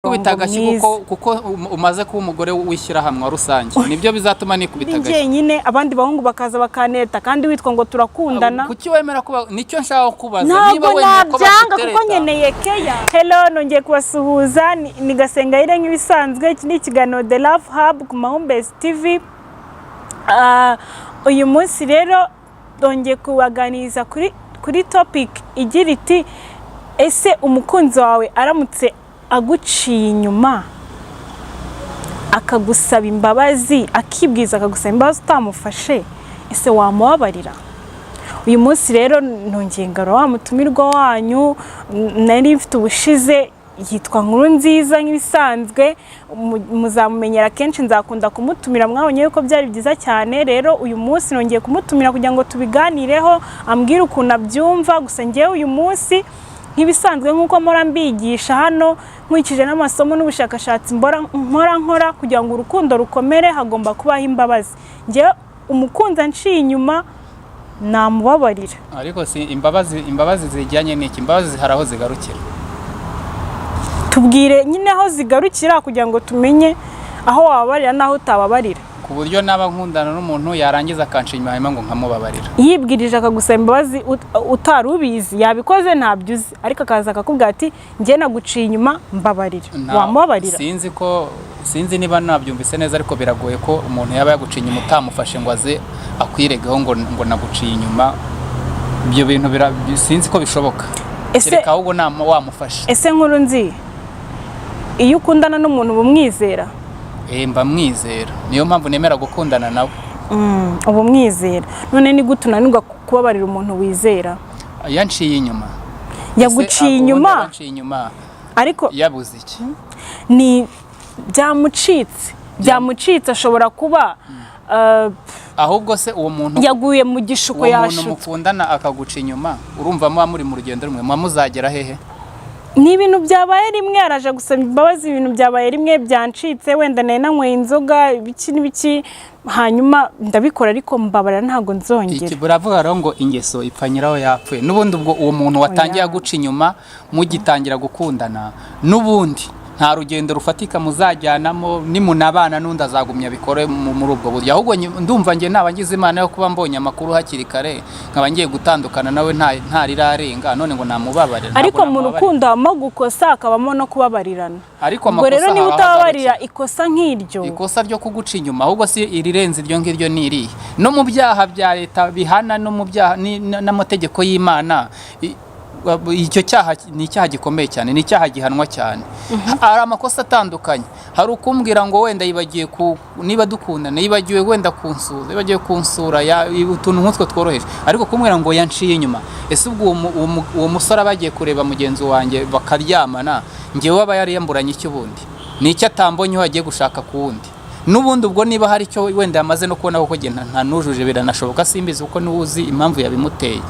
nikubita agashyi kuko umaze kuba umugore wishyira hamwe rusange nibyo bizatuma nikubita agashyi njyenyine abandi bahungu bakaza bakaneta kandi witwa ngo turakundana kuki wemera kuba nicyo nshaka kubaza niba wemera ko babyanga kuko nkeneye keya hello nongeye kubasuhuza ni Gasengayire nk'ibisanzwe iki ni ikiganiro The Love Hub ku Mahumbezi TV. Uyu munsi rero ndongeye kubaganiriza kuri topic igira iti ese umukunzi wawe aramutse aguciye inyuma akagusaba imbabazi akibwiza akagusaba imbabazi utamufashe ese wamubabarira? Uyu munsi rero nongeye ngaro wa mutumirwa wanyu nari mfite ubushize yitwa Nkurunziza nk'ibisanzwe muzamumenyera kenshi nzakunda kumutumira mwabonye yuko byari byiza cyane. Rero uyu munsi nongeye kumutumira kugira ngo tubiganireho ambwire ukuntu abyumva. Gusa ngewe uyu munsi nk'ibisanzwe nk'uko mpora mbigisha hano nkurikije n'amasomo n'ubushakashatsi nkora kugira ngo urukundo rukomere hagomba kubaho imbabazi. Ngewe umukunzi anciye inyuma namubabarira. Ariko si imbabazi zijyanye n'iki? Imbabazi hari aho zigarukira. Tubwire nyine aho zigarukira kugira ngo tumenye aho wababarira naho utababarira. Ku buryo naba nkundana n'umuntu yarangiza akanshinyima hanyuma ngo nkamubabarira. Yibwirije akagusaba imbabazi utarubizi yabikoze ntabyuzi ariko akaza akakubwira ati njye naguciye inyuma mbabarira. Wamubabarira? Sinzi niba nabyumvise neza ariko biragoye ko umuntu yaba yaguciye inyuma utamufashe ngo aze akwiregaho ngo naguciye inyuma. Ibyo bintu sinzi ko bishoboka. Kereka ahubwo wamufashe. Ese Nkurunzi iyo ukundana n'umuntu bumwizera? Mba mwizera, niyo mpamvu nemera gukundana nawe. Ubu mwizera. None ni gute unanirwa kubabarira umuntu wizera? Yanciye inyuma. Yaguciye inyuma. Ariko yabuze iki? Ni byamucitse ashobora kuba ahubwo se uwo muntu yaguye mu gishuko yashutse. Umuntu mukundana akaguca inyuma urumva muri mu rugendo rumwe muzagera hehe? Ni ibintu byabaye rimwe araje gusaba imbabazi, ibintu byabaye rimwe byancitse wenda nari nanyweye inzoga ibiki hanyuma ndabikora ariko mbabarira ntago nzongera. Iki buravuga rero ngo ingeso ipfa nyiraho yapfuye. N'ubundi ubwo uwo muntu watangiye guca inyuma mugitangira gukundana n'ubundi nta rugendo rufatika muzajyanamo nimunabana n'undi azagumya bikore muri ubwo buryo. Ahubwo ndumva nge nabagize Imana yo kuba mbonye amakuru hakiri kare nkaba ngiye gutandukana nawe ntarirarenga none ngo namubabarira. Ariko mu rukundo habamo gukosa akabamo no kubabarirana. Ariko amakosa rero niba utababarira ikosa nk'iryo ikosa ryo kuguca inyuma ahubwo si irirenze iryo ngiryo niri no mu byaha bya leta bihana no mu byaha n'amategeko y'Imana. Icyo cyaha ni icyaha gikomeye cyane, ni icyaha gihanwa cyane. Hari amakosa atandukanye. Hari ukumbwira ngo wenda yibagiye niba dukundana yibagiwe wenda kunsura, yibagiye kunsura utuntu nk'utwo tworoheje, ariko kumbwira ngo yanciye inyuma. Ese ubwo uwo musore abagiye kureba mugenzi wanjye bakaryamana ngewe aba yari yamburanye icyo bundi ni icyo atambonyeho agiye gushaka ku wundi. N'ubundi ubwo niba hari icyo wenda yamaze no kubona ko nta nujuje biranashoboka simbizi kuko niwuzi impamvu yabimuteye.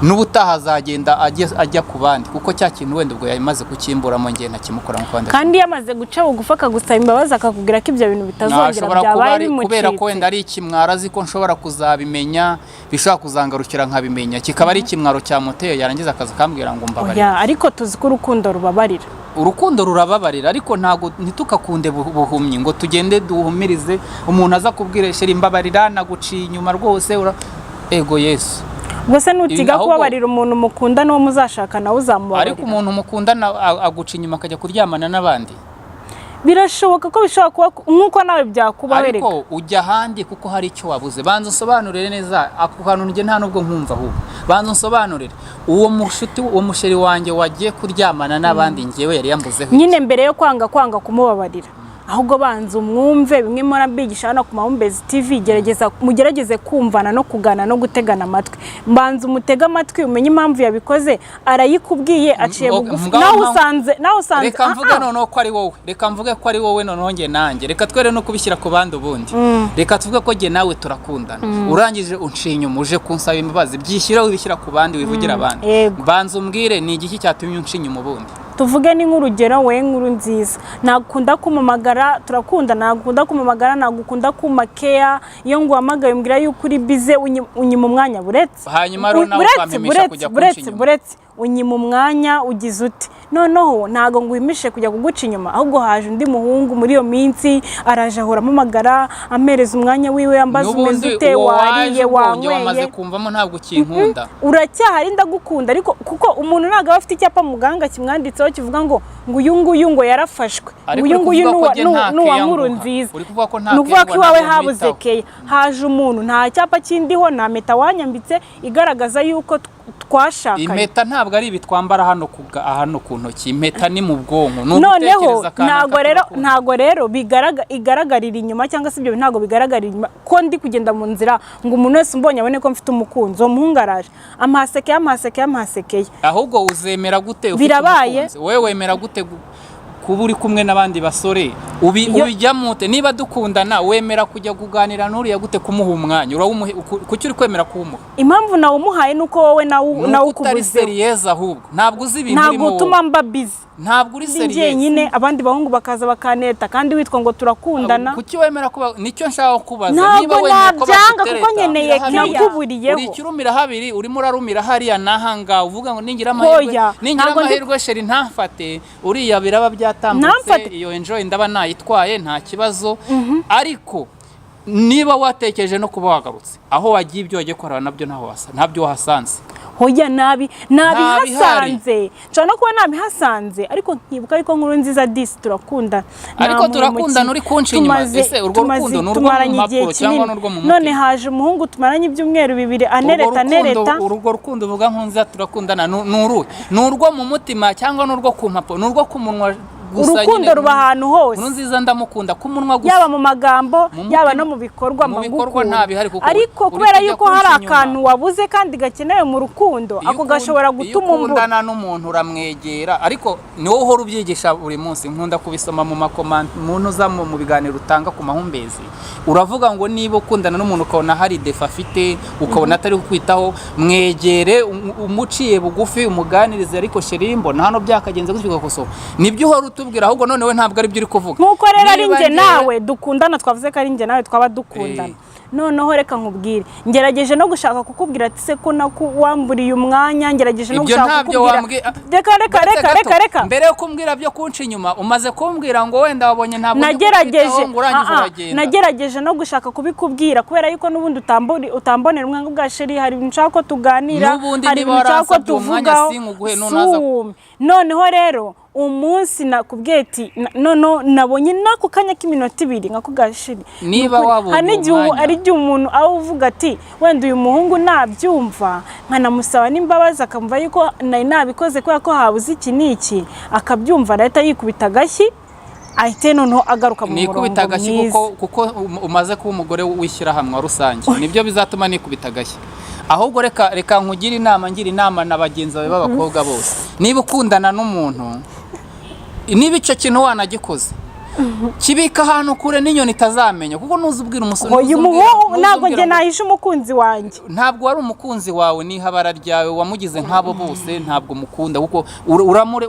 N'ubutaha azagenda ajya ku bandi kuko cya kintu wenda ubwo yamaze kukimburamo ngiye ntakimukora mu kwanda. Kandi yamaze guca bugufa akagusaba imbabazi akakubwira ko ibyo bintu bitazongera byabaye bimucitse. Kubera ko wenda ari ikimwaro azi ko nshobora kuzabimenya bishobora kuzangarukira nkabimenya kikaba ari ikimwaro cyamuteye yarangiza akaza kambwira ngo mbabarira. Ariko tuzi ko urukundo rubabarira. Urukundo rurababarira ariko ntago ntitukakunde buhumyi ngo tugende duhumirize umuntu aza kubwira sheri imbabarira naguciye inyuma rwose ego Yesu. Bose nutiga kubabarira umuntu mukunda no muzashaka nawe uzamubabarira. Ariko umuntu mukundana aguca inyuma akajya kuryamana n'abandi birashoboka ko bishobora kuba nkuko nawe byakubaho. Ariko ujya handi kuko hari icyo wabuze. Banza usobanurire neza ako kantu nge nta nubwo nkumva ahubwo. Banza usobanurire uwo mushuti uwo musheri wanjye wagiye kuryamana n'abandi ngewe yari yambuzeho nyine mbere yo kwanga kumubabarira. Ahubwo banza umwumve bimwe muri mbigisha hano ku Mahumbezi TV mugerageze kumvana no kugana no gutegana amatwi. Mbanza umutega amatwi umenye impamvu yabikoze arayikubwiye aciye bugufi nawe usanze reka mvuge none ko ari wowe reka mvuge ko ari wowe none nge nanjye reka twere no kubishyira ku bandi ubundi reka tuvuge ko nge nawe turakundana urangije unciye inyuma uje kunsaba imbabazi byishyiraho ubishyira ku bandi wivugira abandi. Banza umbwire ni igiki cyatumye unciye inyuma ubundi. Tuvuge ni nk'urugero we Nkurunziza nagukunda kumamagara turakunda nagukunda kumamagara nagukunda kumakea iyo nguhamagaye umbwira yuko uri bize unyima umwanya buretse hanyuma rero nawe kwampimisha kujya kunshinyuma unyima umwanya ugize ute, noneho ntago ngwimishe kujya kuguca inyuma, ahubwo haje undi muhungu muri iyo minsi araje ahora amamagara amereza umwanya wiwe, ambaza umeze ute, wariye, wanyweye, wamaze kumvamo ntabwo kinkunda. Uracyahari ndagukunda, ariko kuko umuntu ntago afite icyapa muganga kimwanditseho kivuga ngo uyu nguyu ngo yarafashwe, uyu nguyu n'uwa nkuru nziza, nuvuga ko iwawe habuze keya. Haje umuntu nta cyapa kindiho, nta mpeta wanyambitse igaragaza yuko twashakanye. Impeta ntabwo ari ibi twambara hano ku ntoki, impeta ni mu bwonko. Noneho ntago rero igaragarira inyuma, cyangwa se ibyo ntago bigaragarira inyuma ko ndi kugenda mu nzira ngo umuntu wese umbonye abone ko mfite umukunzi, uwo muhungu araje ampasekeye. Ahubwo uzemera gute ufite umukunzi? Wewe wemera gute kuba uri kumwe n'abandi basore? Ubijyamo ute? Niba dukundana wemera kujya kuganira n'uriya gute kumuha umwanya? Kuki uri kwemera kuwumuha? Impamvu nawe umuhaye nuko wowe nawe utari seriyeuse, ahubwo ntabwo uzi ibintu urimo. Ntabwo utuma mba busy, ntabwo uri seriyeuse nyine. Abandi bahungu bakaza bakaneta kandi witwa ngo turakundana. Kuki wemera kuba? Nicyo nshaka kubaza. Niba wemera ko babyanga kuko nkeneye nakuburiyeho. Uri kirumira habiri, urimo urarumira hariya nahanga uvuga ngo ningira amahirwe sheri ntafate, uriya biraba byatambutse, iyo enjoy ndaba nayitwaye nta kibazo. Ariko niba watekereje no kuba wagarutse aho wagiye, ibyo wagiye korana ntabyo wahasanze. Hoya nabihasanze, nshobora no kuba nabihasanze, ariko nkibuka yuko nkuru nziza disi turakunda. Ariko turakundana uri kunca inyuma. Ese urwo rukundo ni urwo mu mpapuro cyangwa n'urwo mu mutima? None haje umuhungu tumaranye ibyumweru 2 anereta. Urwo rukundo uvuga nkunzi turakundana ni urwo mu mutima cyangwa n'urwo ku mpapuro? Ni urwo ku munwa gusa? Urukundo ruba ahantu hose. Nkuru nziza ndamukunda ku munwa gusa, yaba mu magambo yaba no mu bikorwa. Mu bikorwa ntabihari, ariko kubera yuko hari akantu wabuze kandi gakenewe mu rukundo, ako gashobora gutuma ukundana n'umuntu uramwegera, ariko ni wowe uhora ubyigisha buri munsi. Nkunda kubisoma mu makomante, umuntu uza mu biganiro utanga ku mahumbezi, uravuga ngo niba ukundana n'umuntu ukabona hari defa afite, ukabona atari kukwitaho, mwegere umuciye bugufi umuganirize, ariko sherimbo na hano byakagenze gutyo ugakosoka. Nibyo uhora utubwira, ahubwo nonewe ntabwo ari byo uri kuvuga. Nkuko rero ari nge nawe dukundana, twavuze ko ari nge nawe twaba dukundana. Noneho reka nkubwire, ngerageje no gushaka kukubwira ati se ko wamburiye umwanya, ngerageje no gushaka kukubwira. Reka mbere yo kumbwira byo kunca inyuma, umaze kumbwira ngo wenda wabonye ntabwo nagerageje no gushaka kubikubwira, kubera yuko nubundi utambonera umwanya bwa sheri, hari nshaka ko tuganira, hari nshaka ko tuvugaho. Noneho rero umunsi nakubwiye ati nabonye nako kanya k'iminota 2 nkakugashiri. Niba wabonye ari igihe umuntu awuvuga ati wenda uyu muhungu nabyumva nkanamusaba n'imbabazi, akamva yuko nabikoze kubera ko habuze iki n'iki, akabyumva leta yikubita agashyi, ahite noneho agaruka mu murongo mwiza. Kuko umaze kuba umugore wishyira hamwe rusange, nibyo bizatuma nikubita agashyi. Ahubwo reka nkugira inama, ngira inama na bagenzi bawe b'abakobwa bose. Niba ukundana n'umuntu, niba icyo kintu wanagikoze, kibika ahantu kure n'inyoni itazamenya, kuko ntuzubwira umusore. Ntabwo njye nahisha umukunzi wanjye. Ntabwo wari umukunzi wawe, ni habara ryawe, wamugize nk'abo bose, ntabwo mukunda. Kuko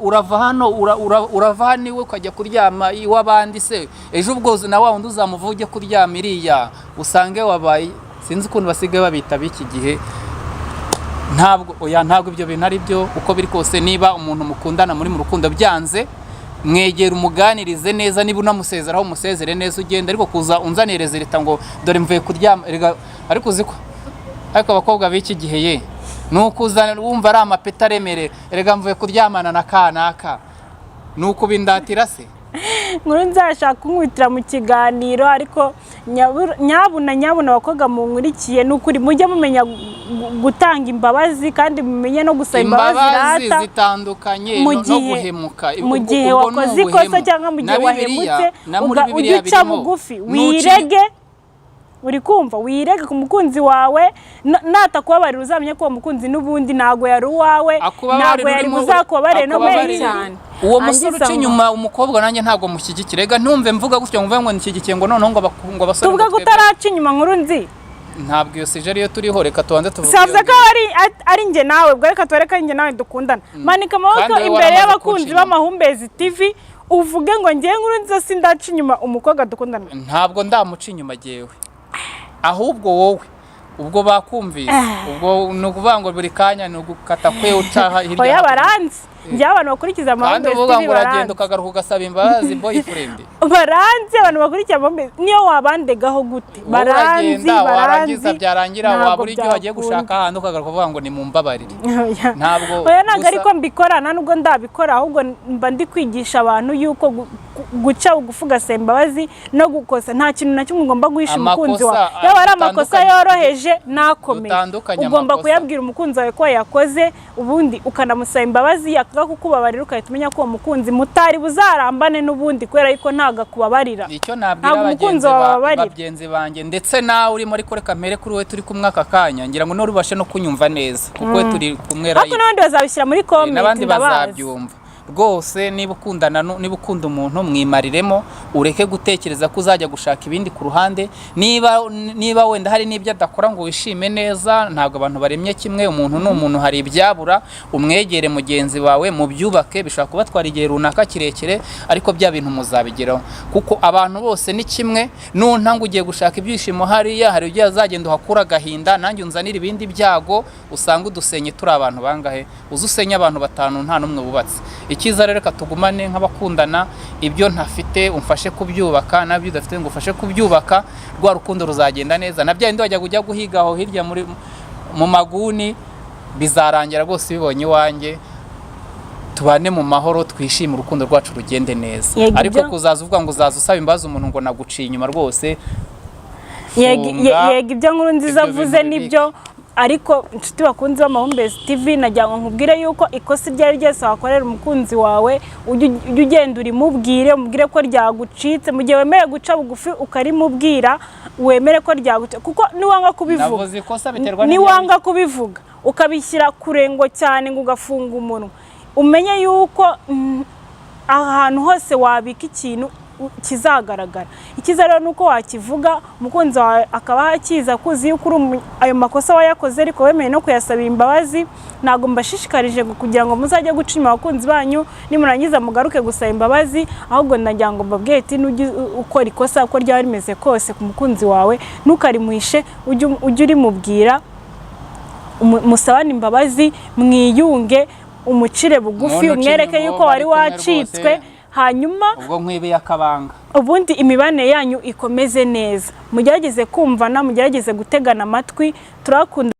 urava hano iwe ukajya kuryama iw'abandi, se ejo ubwo na wa wundi uzamuvuge kuryama iriya usange wabaye, sinzi ukuntu basigaye babita b'iki gihe. Ntabwo ibyo bintu ari byo. Uko biri kose, niba umuntu mukundana muri mu rukundo byanze, mwegera umuganirize neza. Niba unamusezeraho umusezere neza ugenda, ariko kuza unzanireze leta ngo dore mvuye kuryama. Ariko uziko ariko abakobwa b'iki gihe ye nuko uzana wumva ari amapeta aremere, erega mvuye kuryamana na kanaka, nuko bindatira se. Nkuru nzashaka kumwitira mu kiganiro, ariko nyabuna abakobwa munkurikiye n'ukuri mujye mumenya gutanga imbabazi, kandi mumenye no gusaba imbabazi zitandukanye no guhemuka. Mu gihe wakoze ikosa cyangwa mu gihe wahemutse, ugica bugufi, wirege. Uri kumva, wirege ku mukunzi wawe, natakubabarira uzamenye ko uwo mukunzi n'ubundi ntago yari uwawe, ntago yari buzakubabarire no menshi cyane. Uwo musore uca inyuma umukobwa nanjye ntago mushyigikire. Rega ntumve mvuga gutyo ngo nshyigikiye ngo noneho ngo basore tuvuga gutaraca inyuma. Nkuru nzi ntabwo iyo sije ariyo turiho, reka tubanze tuvuge. Savuze ko ari nge nawe, ubwo reka tubereka ari nge nawe dukundana. Manika amaboko imbere y'abakunzi b'Amahumbezi TV uvuge ngo ngiye Nkuru nzi sindaca inyuma umukobwa dukundana. Ntabwo ndamuca inyuma jewe, ahubwo wowe ubwo bakumvise ubwo ni ukuvuga ngo buri kanya ni ugukata kwe ucaha hirya oya baranzi njya abantu bakurikiza kandi Amahombe uvuga ngo TV uragenda ukagaruka ugasaba imbabazi boyfriend baranzi abantu bakurikiza Amahombe niyo wabandegaho gute baranzi warangiza byarangira ntabwo wabura ibyo wagiye byakunda. gushaka ahandi ukagaruka uvuga ngo ni mumbabarire ntabwo oya ntabwo gusa- ariko mbikora nta nubwo ndabikora ahubwo mba ndi kwigisha abantu yuko guca bugufi ugasaba imbabazi no gukosa nta kintu na kimwe ugomba guhisha umukunzi wawe Amakosa, yaba ari amakosa dutandukanye- yoroheje nakomeye dutandukanye ugomba amakosa. kuyabwira umukunzi wawe ko yakoze ubundi ukanamusaba imbabazi akaga kukubabarira ukahita umenya ko uwo mukunzi mutari buzarambane n'ubundi kubera yuko ntago akubabarira icyo nabwira ntabwo umukunzi abagenzi wawe ababarira bagenzi banjye ndetse nawe urimo ariko reka mpere kuri we turi kumwe aka kanya ngira ngo nurubashe no kunyumva neza kuko we turi kumwe ariko n'abandi bazabishyira muri comment n'abandi ndabazi bazabyumva rwose niba ukundana niba ukunda umuntu mwimariremo ureke gutekereza ko uzajya gushaka ibindi ku ruhande niba wenda hari n'ibyo adakora ngo wishime neza ntabwo abantu baremye kimwe umuntu ni umuntu hari ibyabura umwegere mugenzi wawe mu byubake bishobora kubatwara igihe runaka kirekire ariko bya bintu muzabigeraho kuko abantu bose ni kimwe nuntango ugiye gushaka ibyishimo hariya hari igihe azagenda uhakura agahinda nanjye unzanira ibindi byago usanga udusenye turi abantu bangahe uzi usenya abantu batanu nta n'umwe bubatse icyiza rero reka tugumane nk'abakundana ibyo ntafite umfashe kubyubaka nabyo udafite ngo ufashe kubyubaka rwa rukundo ruzagenda neza na bya bindi wajya kujya guhiga aho hirya mu maguni bizarangira rwose bibonye iwanjye tubane mu mahoro twishime urukundo rwacu rugende neza ariko kuzaza uvuga ngo uzaza usaba imbabazi umuntu ngo naguciye inyuma rwose yega ibyo nkuru nziza avuze nibyo ariko inshuti bakunzi b'Amahombe TV nagira ngo nkubwire yuko ikosa iryo ari ryose wakorera umukunzi wawe ujye ugenda urimubwire umubwire ko ryagucitse mu gihe wemeye guca bugufi ukarimubwira wemere ko ryagucitse kuko niwanga kubivuga niwanga kubivuga ukabishyira kurengo cyane ngo ugafunga umunwa umenye yuko ahantu hose wabika ikintu kizagaragara ikiza rero nuko wakivuga umukunzi wawe akaba akiza kuzi yuko ayo makosa wayakoze ariko wemeye no kuyasabira imbabazi ntago mbashishikarije kugira ngo muzajye gucima abakunzi banyu nimurangiza mugaruke gusaba imbabazi ahubwo ndagira ngo mbabwiye ati ukora ikosa uko ryaba rimeze kose ku mukunzi wawe ntukarimuhishe ujye urimubwira musabane imbabazi mwiyunge umucire bugufi umwereke yuko wari wacitswe hanyuma ubwo nkwibe yakabanga ubundi imibane yanyu ikomeze neza mugerageze kumvana mugerageze gutegana amatwi turakunda